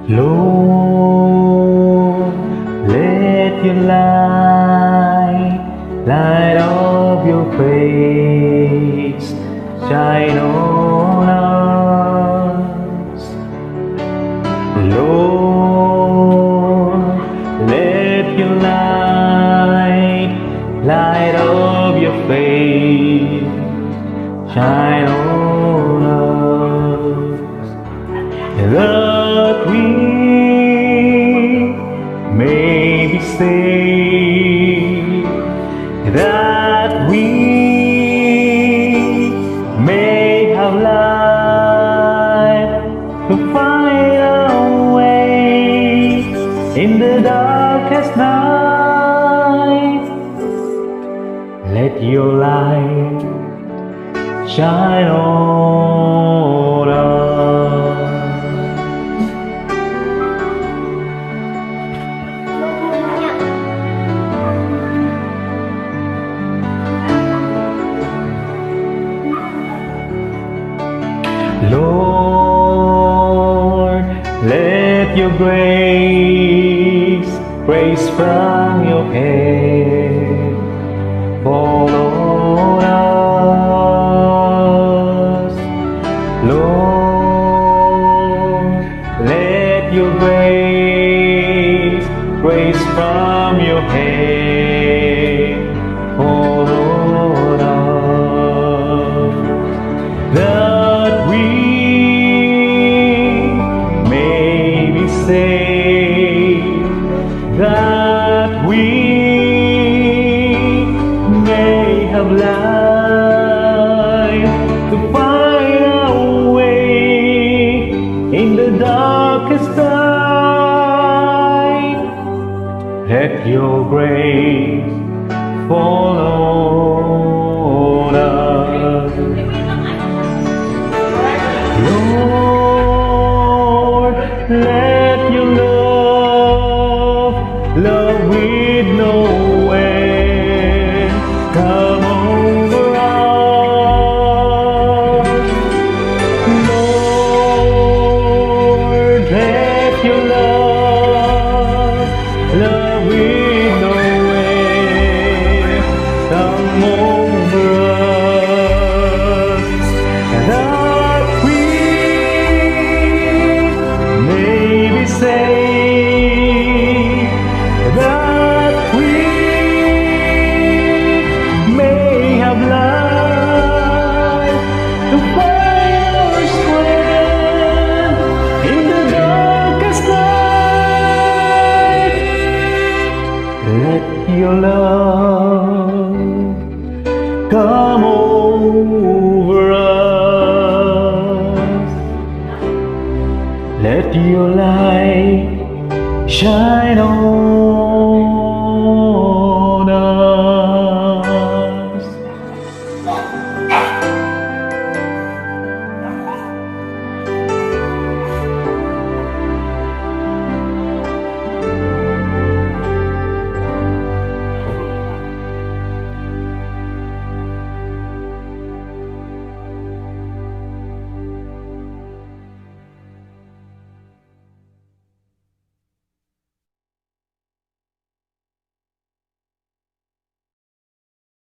Lord, let your light of your face shine on us. Lord, let your light of your face shine on us, that we may be saved, that we may have light to find our way in the darkest night. Let your light shine on us. Lord, let your grace from your head fall on us. Lord, let your grace from your head fall on us, that we may be saved, that we may have light to find our way in the darkest night. Let your grace fall on us. Lord, let your love with no end come over us. Lord, let your love with no end come over us, that we may be saved, that we may have light to find our strength in the darkest night. Let your love come over us. Let your light shine on